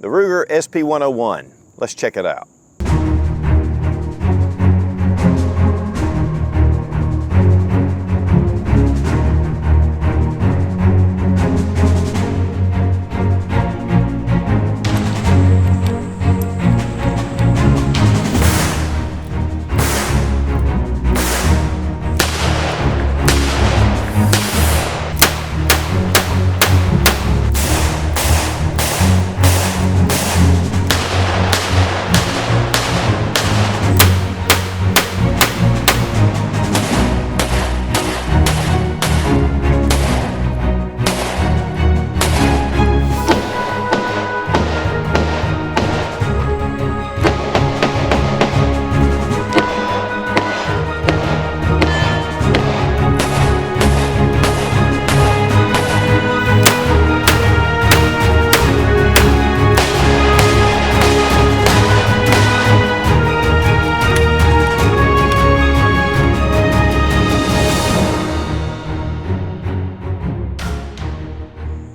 the Ruger SP101. Let's check it out.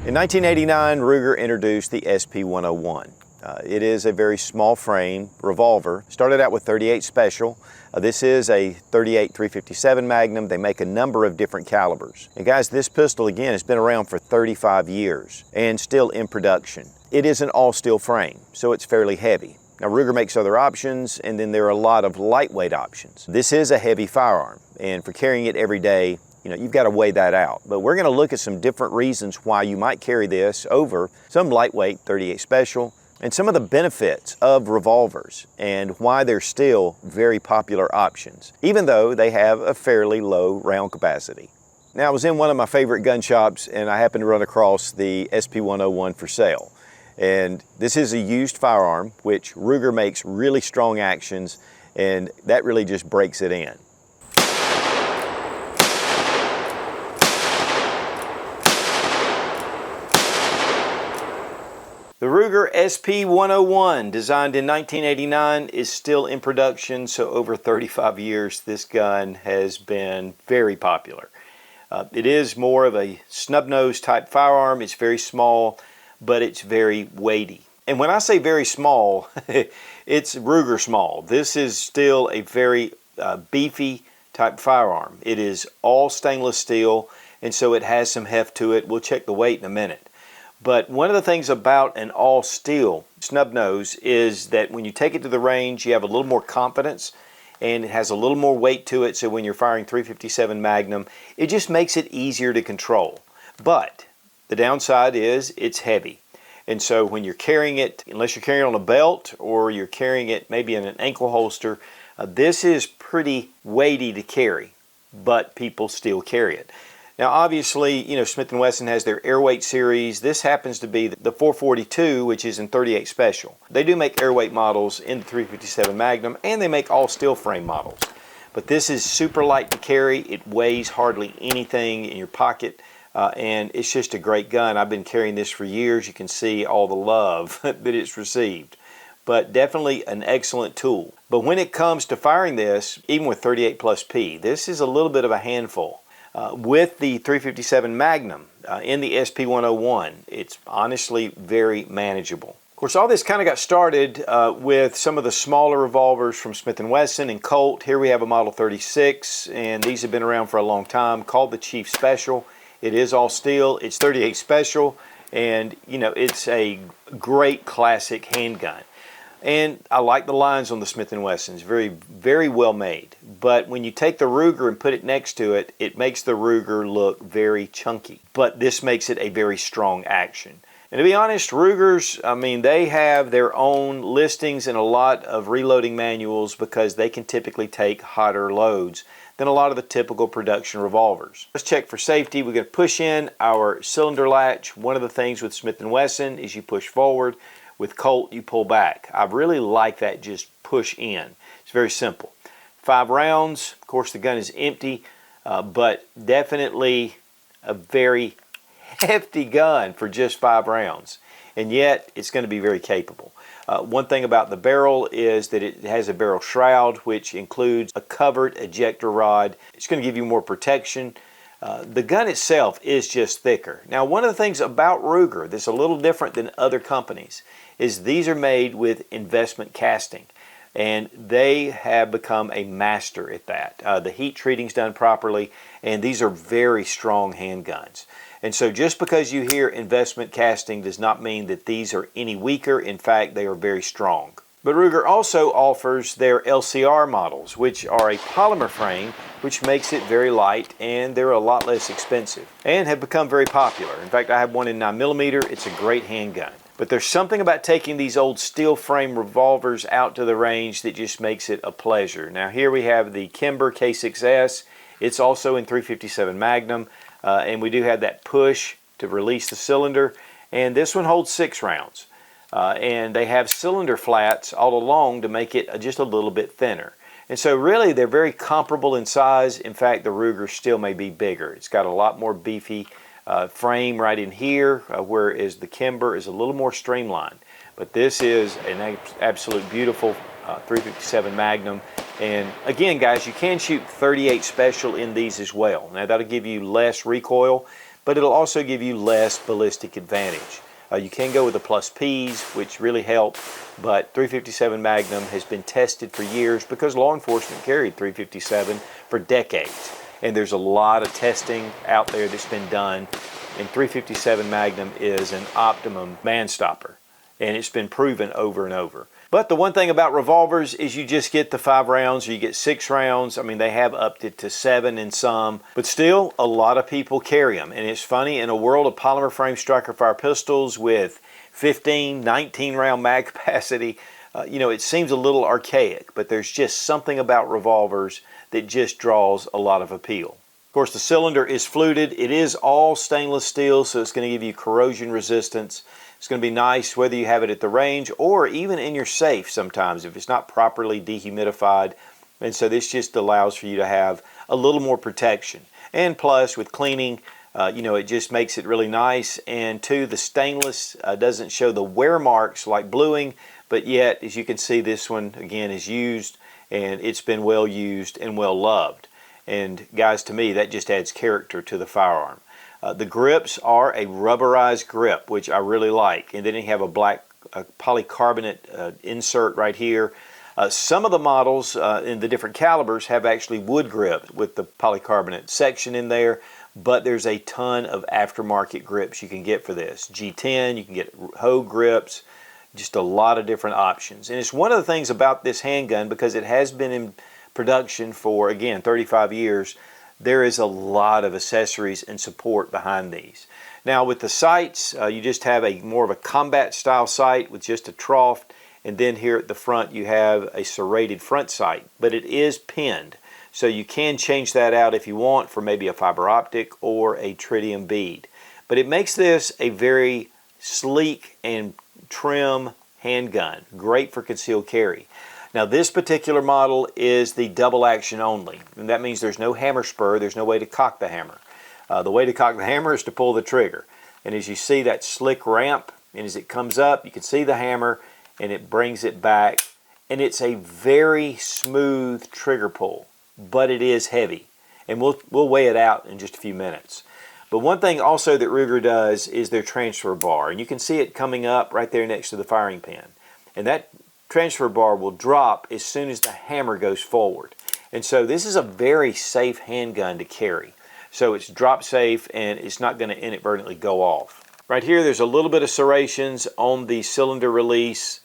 In 1989, Ruger introduced the SP101. It is a very small frame revolver. Started out with 38 Special. This is a 38 357 Magnum. They make a number of different calibers. And guys, this pistol again has been around for 35 years and still in production. It is an all steel frame, so it's fairly heavy. Now Ruger makes other options, and then there are a lot of lightweight options. This is a heavy firearm, and for carrying it every day, you've got to weigh that out. But we're going to look at some different reasons why you might carry this over some lightweight 38 Special and some of the benefits of revolvers and why they're still very popular options, even though they have a fairly low round capacity. Now, I was in one of my favorite gun shops and I happened to run across the SP101 for sale. And this is a used firearm, which Ruger makes really strong actions, and that really just breaks it in. The Ruger SP101, designed in 1989, is still in production, so over 35 years this gun has been very popular. It is more of a snub-nose type firearm. It's very small, but it's very weighty. And when I say very small, it's Ruger small. This is still a very beefy type firearm. It is all stainless steel, and so it has some heft to it. We'll check the weight in a minute. But one of the things about an all steel snub nose is that when you take it to the range, you have a little more confidence and it has a little more weight to it. So when you're firing 357 Magnum, it just makes it easier to control. But the downside is it's heavy. And so when you're carrying it, unless you're carrying it on a belt or you're carrying it maybe in an ankle holster, this is pretty weighty to carry, but people still carry it. Now obviously, Smith & Wesson has their Airweight series. This happens to be the 442, which is in 38 Special. They do make Airweight models in the 357 Magnum, and they make all steel frame models. But this is super light to carry. It weighs hardly anything in your pocket, and it's just a great gun. I've been carrying this for years. You can see all the love that it's received. But definitely an excellent tool. But when it comes to firing this, even with 38 plus P, this is a little bit of a handful. With the 357 Magnum in the SP101, it's honestly very manageable. Of course, all this kind of got started with some of the smaller revolvers from Smith & Wesson and Colt. Here we have a Model 36, and these have been around for a long time, called the Chief Special. It is all steel. It's 38 Special, and it's a great classic handgun. And I like the lines on the Smith & Wessons, very, very well made. But when you take the Ruger and put it next to it, it makes the Ruger look very chunky. But this makes it a very strong action. And to be honest, Rugers, they have their own listings and a lot of reloading manuals because they can typically take hotter loads than a lot of the typical production revolvers. Let's check for safety. We're going to push in our cylinder latch. One of the things with Smith & Wesson is you push forward. With Colt, you pull back. I really like that, just push in. It's very simple. 5 rounds. Of course, the gun is empty, but definitely a very hefty gun for just 5 rounds. And yet, it's going to be very capable. One thing about the barrel is that it has a barrel shroud, which includes a covered ejector rod. It's going to give you more protection. The gun itself is just thicker. Now, one of the things about Ruger that's a little different than other companies is these are made with investment casting, and they have become a master at that. The heat treating's done properly, and these are very strong handguns. And so just because you hear investment casting does not mean that these are any weaker. In fact, they are very strong. But Ruger also offers their LCR models, which are a polymer frame, which makes it very light, and they're a lot less expensive and have become very popular. In fact, I have one in 9mm. It's a great handgun. But there's something about taking these old steel frame revolvers out to the range that just makes it a pleasure. Now here we have the Kimber K6S. It's also in 357 Magnum, and we do have that push to release the cylinder, and this one holds 6 rounds. And they have cylinder flats all along to make it just a little bit thinner. And so really they're very comparable in size. In fact, the Ruger still may be bigger. It's got a lot more beefy frame right in here, whereas the Kimber is a little more streamlined. But this is an absolute beautiful 357 Magnum. And again, guys, you can shoot 38 Special in these as well. Now that'll give you less recoil, but it'll also give you less ballistic advantage. You can go with the plus Ps, which really help, but 357 Magnum has been tested for years because law enforcement carried 357 for decades. And there's a lot of testing out there that's been done, and 357 Magnum is an optimum man stopper, and it's been proven over and over. But the one thing about revolvers is you just get the 5 rounds, or you get 6 rounds. I mean, they have upped it to 7 in some, but still a lot of people carry them. And it's funny, in a world of polymer frame striker fire pistols with 15, 19 round mag capacity, you know, it seems a little archaic, but there's just something about revolvers that just draws a lot of appeal. Of course, the cylinder is fluted. It is all stainless steel, so it's going to give you corrosion resistance. It's going to be nice whether you have it at the range or even in your safe sometimes if it's not properly dehumidified. And so this just allows for you to have a little more protection. And plus, with cleaning, you know, it just makes it really nice. And two, the stainless doesn't show the wear marks like bluing, but yet, as you can see, this one again is used, and it's been well used and well loved. And guys, to me, that just adds character to the firearm. The grips are a rubberized grip, which I really like. And then you have a black polycarbonate insert right here. Some of the models in the different calibers have actually wood grip with the polycarbonate section in there, but there's a ton of aftermarket grips you can get for this. G10, you can get Hogue grips, just a lot of different options. And it's one of the things about this handgun, because it has been in production for, again, 35 years, there is a lot of accessories and support behind these. Now with the sights, you just have a more of a combat style sight with just a trough, and then here at the front you have a serrated front sight, but it is pinned. So you can change that out if you want for maybe a fiber optic or a tritium bead. But it makes this a very sleek and trim handgun, great for concealed carry. Now this particular model is the double action only, and that means there's no hammer spur, there's no way to cock the hammer. The way to cock the hammer is to pull the trigger. And as you see that slick ramp, and as it comes up, you can see the hammer, and it brings it back. And it's a very smooth trigger pull, but it is heavy. And we'll weigh it out in just a few minutes. But one thing also that Ruger does is their transfer bar. And you can see it coming up right there next to the firing pin. And that transfer bar will drop as soon as the hammer goes forward. And so this is a very safe handgun to carry. So it's drop safe, and it's not going to inadvertently go off. Right here there's a little bit of serrations on the cylinder release.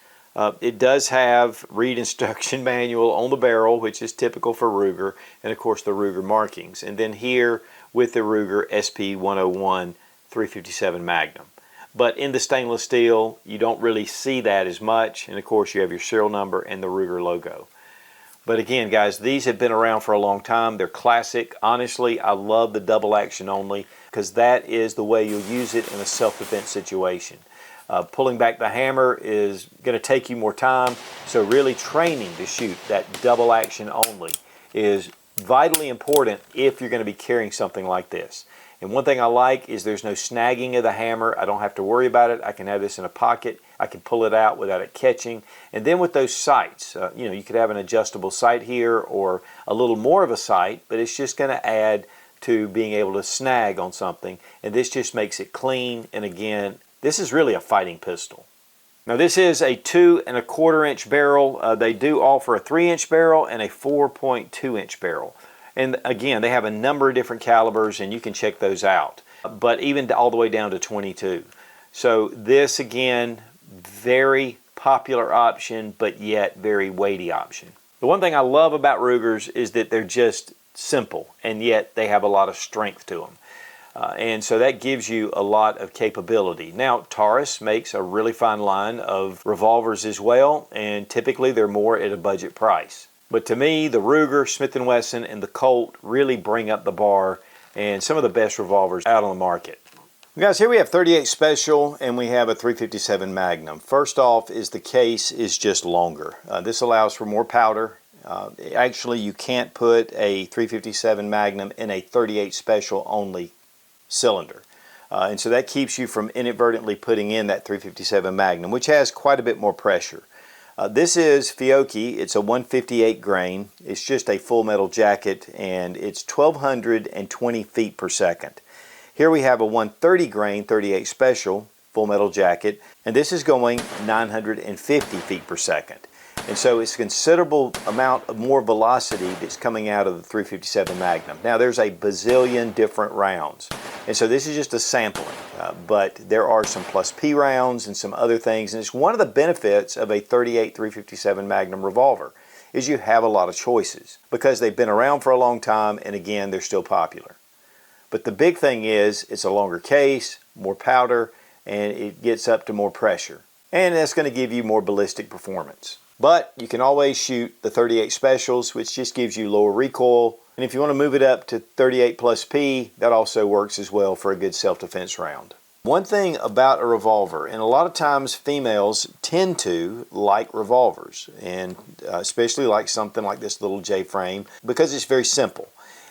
It does have read instruction manual on the barrel, which is typical for Ruger, and of course the Ruger markings. And then here with the Ruger SP101 357 Magnum. But in the stainless steel, you don't really see that as much. And of course, you have your serial number and the Ruger logo. But again, guys, these have been around for a long time. They're classic. Honestly, I love the double action only, because that is the way you'll use it in a self-defense situation. Pulling back the hammer is going to take you more time. So really training to shoot that double action only is vitally important if you're going to be carrying something like this. And one thing I like is there's no snagging of the hammer. I don't have to worry about it. I can have this in a pocket. I can pull it out without it catching. And then with those sights, you know, you could have an adjustable sight here or a little more of a sight, but it's just going to add to being able to snag on something, and this just makes it clean. And again, this is really a fighting pistol. Now this is a 2 1/4 inch barrel. They do offer a 3-inch barrel and a 4.2 inch barrel. And again, they have a number of different calibers, and you can check those out. But even all the way down to 22. So this again, very popular option, but yet very weighty option. The one thing I love about Rugers is that they're just simple, and yet they have a lot of strength to them. And so that gives you a lot of capability. Now, Taurus makes a really fine line of revolvers as well, and typically they're more at a budget price. But to me, the Ruger, Smith & Wesson, and the Colt really bring up the bar and some of the best revolvers out on the market. Guys, here we have 38 Special and we have a 357 Magnum. First off is the case is just longer. This allows for more powder. Actually, you can't put a 357 Magnum in a 38 Special only cylinder. And so that keeps you from inadvertently putting in that 357 Magnum, which has quite a bit more pressure. This is Fiocchi. It's a 158 grain. It's just a full metal jacket, and it's 1,220 feet per second. Here we have a 130 grain 38 Special full metal jacket, and this is going 950 feet per second. And so it's a considerable amount of more velocity that's coming out of the 357 Magnum. Now there's a bazillion different rounds, and so this is just a sampling, but there are some plus P rounds and some other things, and it's one of the benefits of a 38 357 Magnum revolver is you have a lot of choices because they've been around for a long time, and again, they're still popular. But the big thing is it's a longer case, more powder, and it gets up to more pressure, and that's going to give you more ballistic performance. But you can always shoot the 38 Specials, which just gives you lower recoil. And if you want to move it up to 38 plus P, that also works as well for a good self-defense round. One thing about a revolver, and a lot of times females tend to like revolvers, and especially like something like this little J-frame, because it's very simple.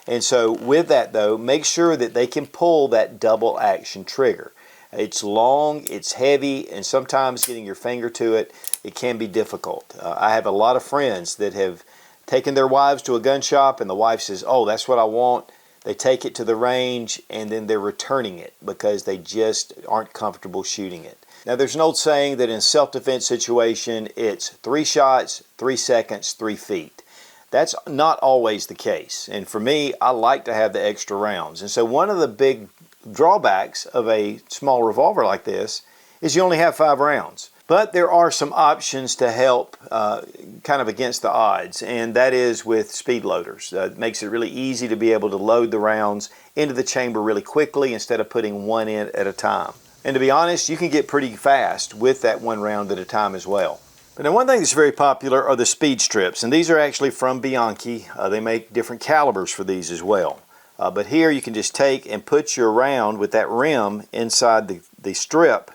And so with that though, make sure that they can pull that double action trigger. It's long, it's heavy, and sometimes getting your finger to it, it can be difficult. I have a lot of friends that have taken their wives to a gun shop and the wife says, oh, that's what I want. They take it to the range and then they're returning it because they just aren't comfortable shooting it. Now there's an old saying that in a self-defense situation, it's 3 shots, 3 seconds, 3 feet. That's not always the case. And for me, I like to have the extra rounds. And so one of the big drawbacks of a small revolver like this is you only have 5 rounds. But there are some options to help kind of against the odds, and that is with speed loaders. It makes it really easy to be able to load the rounds into the chamber really quickly instead of putting one in at a time. And to be honest, you can get pretty fast with that 1 round at a time as well. But now one thing that's very popular are the speed strips, and these are actually from Bianchi. They make different calibers for these as well. But here you can just take and put your round with that rim inside the strip.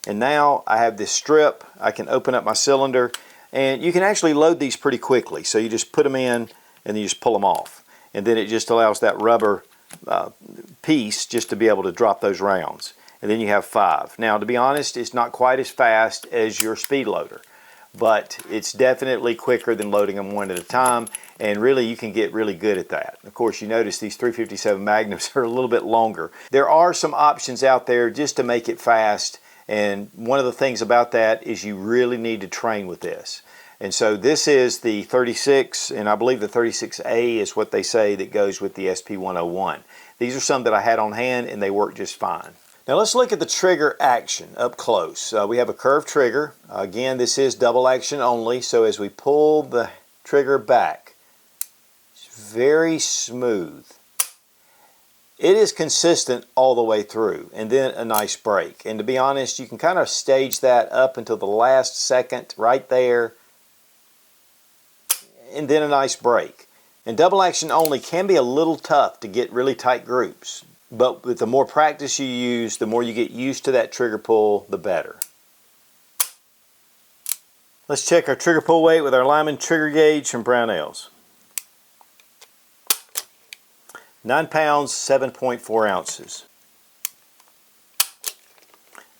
And now I have this strip. I can open up my cylinder, and you can actually load these pretty quickly. So you just put them in and then you just pull them off. And then it just allows that rubber piece just to be able to drop those rounds. And then you have 5. Now to be honest, it's not quite as fast as your speed loader, but it's definitely quicker than loading them one at a time, and really you can get really good at that. Of course, you notice these 357 Magnums are a little bit longer. There are some options out there just to make it fast, and one of the things about that is you really need to train with this. And so this is the 36, and I believe the 36A is what they say that goes with the SP101. These are some that I had on hand and they work just fine. Now let's look at the trigger action up close. We have a curved trigger. Again, this is double action only, so as we pull the trigger back, it's very smooth. It is consistent all the way through, and then a nice break. And to be honest, you can kind of stage that up until the last second right there, and then a nice break. And double action only can be a little tough to get really tight groups, but with the more practice you use, the more you get used to that trigger pull, the better. Let's check our trigger pull weight with our Lyman trigger gauge from Brownells. 9 pounds, 7.4 ounces.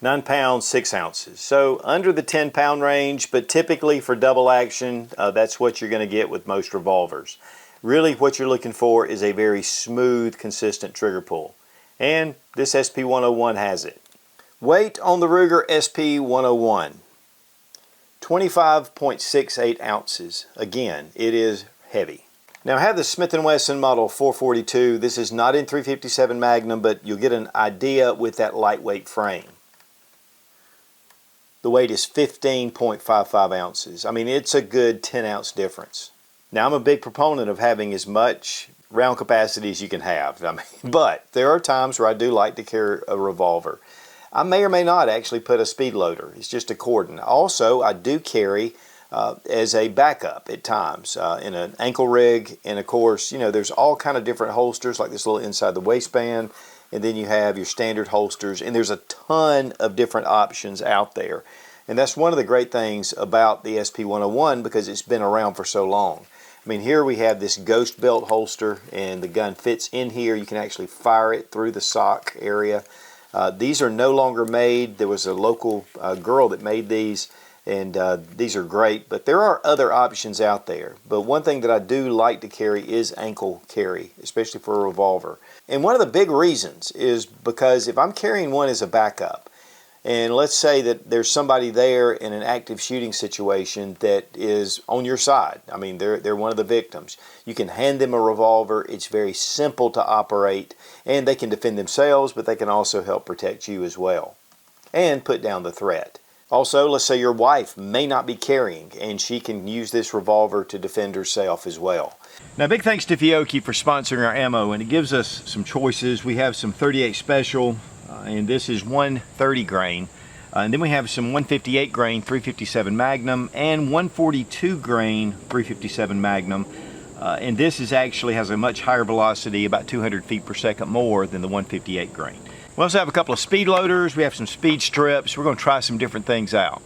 9 pounds, 6 ounces. So under the 10-pound range, but typically for double action, that's what you're going to get with most revolvers. Really what you're looking for is a very smooth, consistent trigger pull. And this SP101 has it. Weight on the Ruger SP101, 25.68 ounces. Again, it is heavy. Now I have the Smith & Wesson Model 442. This is not in 357 Magnum, but you'll get an idea with that lightweight frame. The weight is 15.55 ounces. I mean, it's a good 10-ounce difference. Now I'm a big proponent of having as much round capacity as you can have. I mean, but there are times where I do like to carry a revolver. I may or may not actually put a speed loader. It's just a cordon. Also, I do carry as a backup at times in an ankle rig. And of course, you know, there's all kind of different holsters, like this little inside the waistband. And then you have your standard holsters. And there's a ton of different options out there. And that's one of the great things about the SP101 because it's been around for so long. I mean, here we have this ghost belt holster and the gun fits in here. You can actually fire it through the sock area. These are no longer made. There was a local girl that made these, and these are great, but there are other options out there. But one thing that I do like to carry is ankle carry, especially for a revolver. And one of the big reasons is because if I'm carrying one as a backup, and let's say that there's somebody there in an active shooting situation that is on your side. I mean, they're one of the victims. You can hand them a revolver. It's very simple to operate, and they can defend themselves, but they can also help protect you as well and put down the threat. Also, let's say your wife may not be carrying, and she can use this revolver to defend herself as well. Now, big thanks to Fiocchi for sponsoring our ammo, and it gives us some choices. We have some 38 Special, and this is 130 grain. And then we have some 158 grain 357 Magnum and 142 grain 357 Magnum. And this is actually has a much higher velocity, about 200 feet per second more than the 158 grain. We also have a couple of speed loaders. We have some speed strips. We're going to try some different things out.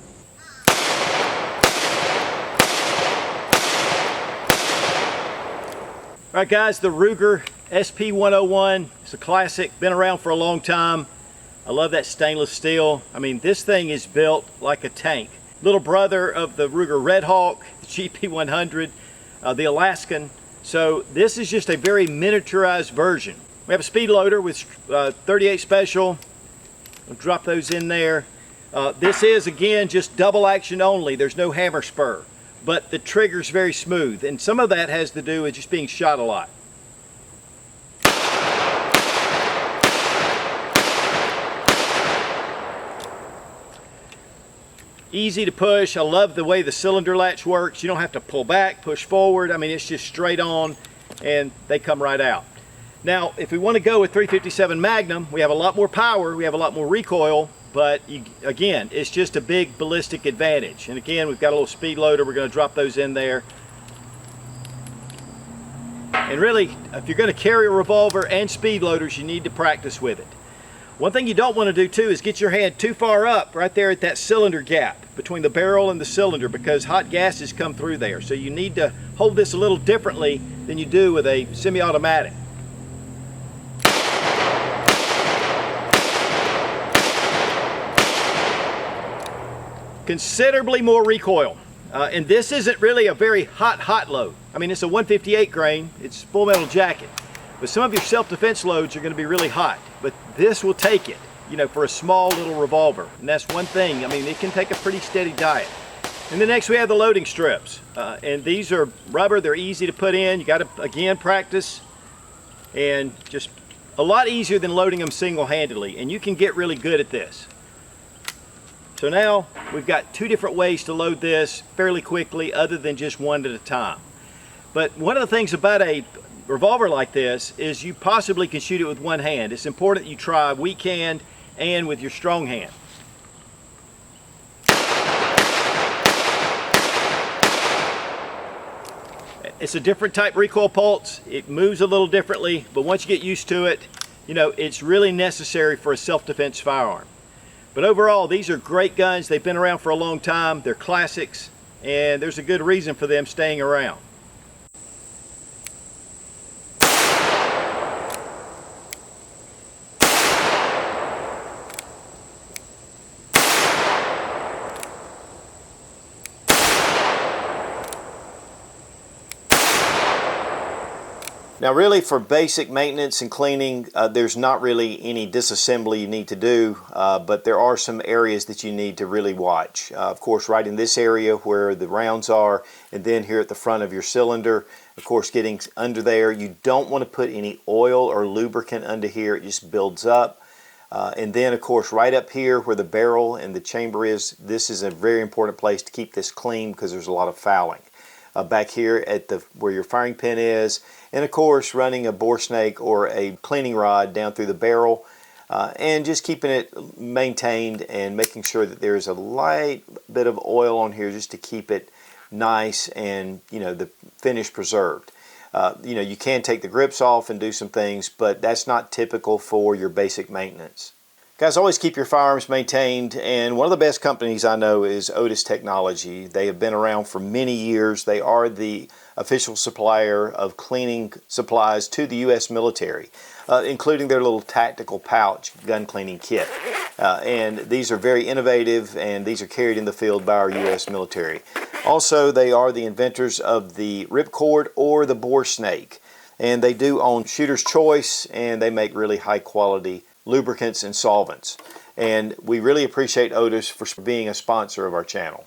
All right, guys, the Ruger SP101. It's a classic, been around for a long time. I love that stainless steel. I mean, this thing is built like a tank. Little brother of the Ruger Red Hawk, the GP100, the Alaskan. So this is just a very miniaturized version. We have a speed loader with 38 Special. We'll drop those in there. This is, again, just double action only. There's no hammer spur, but the trigger's very smooth. And some of that has to do with just being shot a lot. Easy to push. I love the way the cylinder latch works. You don't have to pull back, push forward. I mean, it's just straight on and they come right out. Now, if we want to go with 357 Magnum, we have a lot more power, we have a lot more recoil, but again, it's just a big ballistic advantage. And again, we've got a little speed loader. We're going to drop those in there. And really, if you're going to carry a revolver and speed loaders, you need to practice with it. One thing you don't want to do too is get your hand too far up right there at that cylinder gap between the barrel and the cylinder, because hot gases come through there. So you need to hold this a little differently than you do with a semi-automatic. Considerably more recoil. And this isn't really a very hot load. I mean, it's a 158 grain, it's full metal jacket. But some of your self-defense loads are going to be really hot. But this will take it, you know, for a small little revolver. And that's one thing. I mean, it can take a pretty steady diet. And then next we have the loading strips. And these are rubber. They're easy to put in. You got to, again, practice. And just a lot easier than loading them single-handedly. And you can get really good at this. So now we've got two different ways to load this fairly quickly, other than just one at a time. But one of the things about a revolver like this is you possibly can shoot it with one hand. It's important that you try weak hand and with your strong hand. It's a different type recoil pulse. It moves a little differently, but once you get used to it, you know, it's really necessary for a self-defense firearm. But overall, these are great guns. They've been around for a long time. They're classics, and there's a good reason for them staying around. Now really for basic maintenance and cleaning, there's not really any disassembly you need to do, but there are some areas that you need to really watch. Of course, right in this area where the rounds are, and then here at the front of your cylinder, of course getting under there, you don't want to put any oil or lubricant under here, it just builds up. And then of course right up here where the barrel and the chamber is, this is a very important place to keep this clean because there's a lot of fouling. Back here at where your firing pin is, and of course running a bore snake or a cleaning rod down through the barrel, and just keeping it maintained and making sure that there's a light bit of oil on here just to keep it nice and the finish preserved. You can take the grips off and do some things, but that's not typical for your basic maintenance. Guys, always keep your firearms maintained, and one of the best companies I know is Otis Technology. They have been around for many years. They are the official supplier of cleaning supplies to the U.S. military, including their little tactical pouch gun cleaning kit. And these are very innovative, and these are carried in the field by our U.S. military. Also, they are the inventors of the ripcord or the bore snake, and they do own Shooter's Choice, and they make really high quality lubricants and solvents. And we really appreciate Otis for being a sponsor of our channel.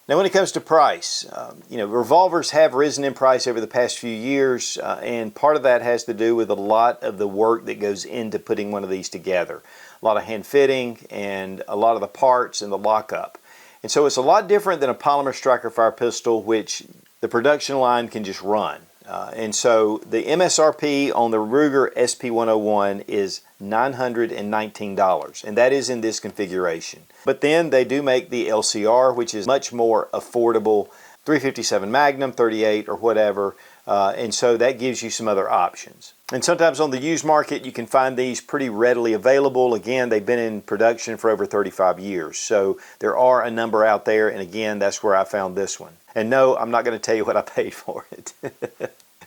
Now when it comes to price, revolvers have risen in price over the past few years, and part of that has to do with a lot of the work that goes into putting one of these together. A lot of hand fitting and a lot of the parts and the lockup. And so it's a lot different than a polymer striker fire pistol, which the production line can just run. And so the MSRP on the Ruger SP101 is $919, and that is in this configuration. But then they do make the LCR, which is much more affordable, 357 Magnum, 38 or whatever, and so that gives you some other options. And sometimes on the used market you can find these pretty readily available. Again, they've been in production for over 35 years, so there are a number out there, and again, that's where I found this one. And no, I'm not going to tell you what I paid for it.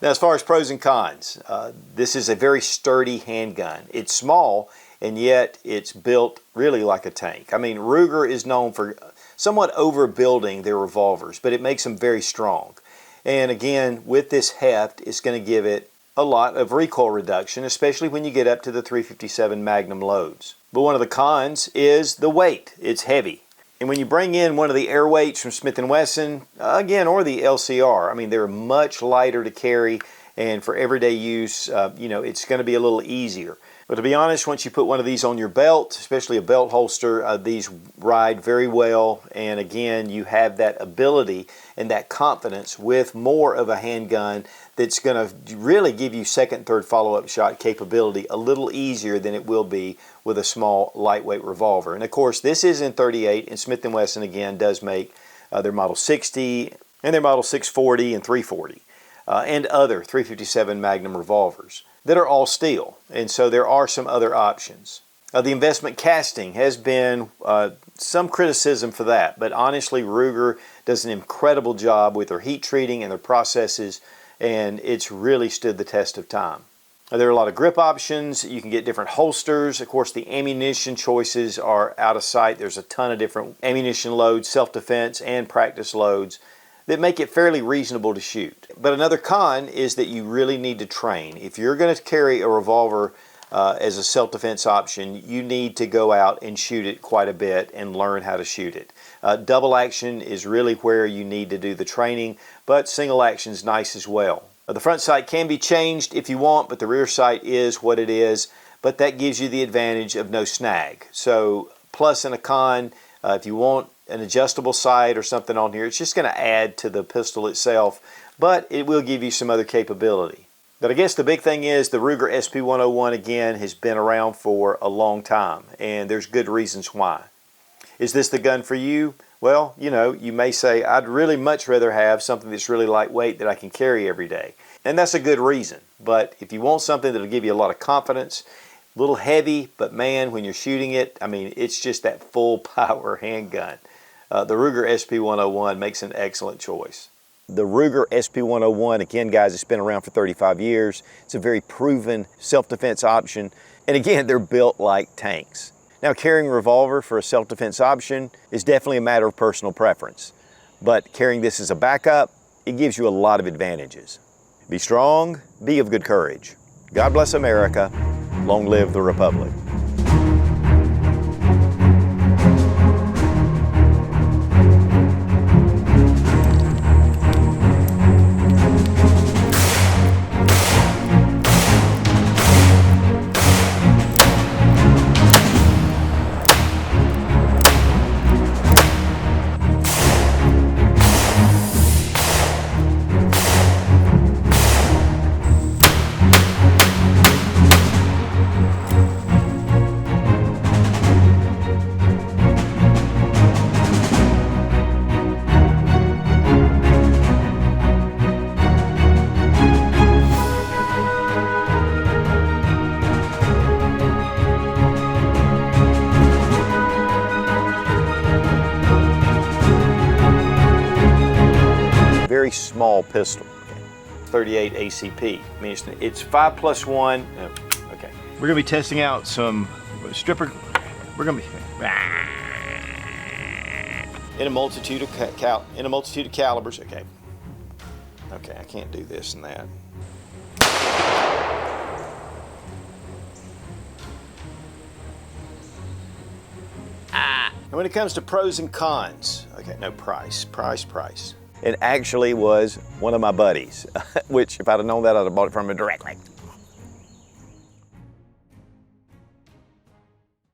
Now, as far as pros and cons, this is a very sturdy handgun. It's small, and yet it's built really like a tank. I mean, Ruger is known for somewhat overbuilding their revolvers, but it makes them very strong. And again, with this heft, it's going to give it a lot of recoil reduction, especially when you get up to the 357 Magnum loads. But one of the cons is the weight. It's heavy. And when you bring in one of the air weights from Smith & Wesson, again, or the LCR, I mean, they're much lighter to carry, and for everyday use, it's going to be a little easier. But to be honest, once you put one of these on your belt, especially a belt holster, these ride very well. And again, you have that ability and that confidence with more of a handgun that's going to really give you second, third follow-up shot capability a little easier than it will be with a small, lightweight revolver. And of course, this is in 38, and Smith & Wesson again does make their Model 60 and their Model 640 and 340 and other 357 Magnum revolvers that are all steel, and so there are some other options. The investment casting has been some criticism for that, but honestly Ruger does an incredible job with their heat treating and their processes, and it's really stood the test of time. There are a lot of grip options. You can get different holsters. Of course, the ammunition choices are out of sight. There's a ton of different ammunition loads, self-defense and practice loads that make it fairly reasonable to shoot. But another con is that you really need to train. If you're going to carry a revolver as a self-defense option, you need to go out and shoot it quite a bit and learn how to shoot it. Double action is really where you need to do the training, but single action is nice as well. The front sight can be changed if you want, but the rear sight is what it is, but that gives you the advantage of no snag. So plus and a con, if you want an adjustable sight or something on here, it's just going to add to the pistol itself, but it will give you some other capability. But I guess the big thing is the Ruger SP101 again has been around for a long time, and there's good reasons why. Is this the gun for you? Well, you may say, I'd really much rather have something that's really lightweight that I can carry every day. And that's a good reason. But if you want something that'll give you a lot of confidence, a little heavy, but man, when you're shooting it, I mean, it's just that full power handgun. The Ruger SP101 makes an excellent choice. The Ruger SP101, again guys, it's been around for 35 years. It's a very proven self-defense option. And again, they're built like tanks. Now, carrying a revolver for a self-defense option is definitely a matter of personal preference. But carrying this as a backup, it gives you a lot of advantages. Be strong, be of good courage. God bless America. Long live the Republic. Very small pistol, 38 ACP. I mean, it's 5+1. Oh, okay. We're gonna be testing out some stripper. We're gonna be in a multitude of calibers. Okay. Okay, I can't do this and that. And when it comes to pros and cons, okay, no, price. It actually was one of my buddies, which if I'd have known that, I'd have bought it from him directly.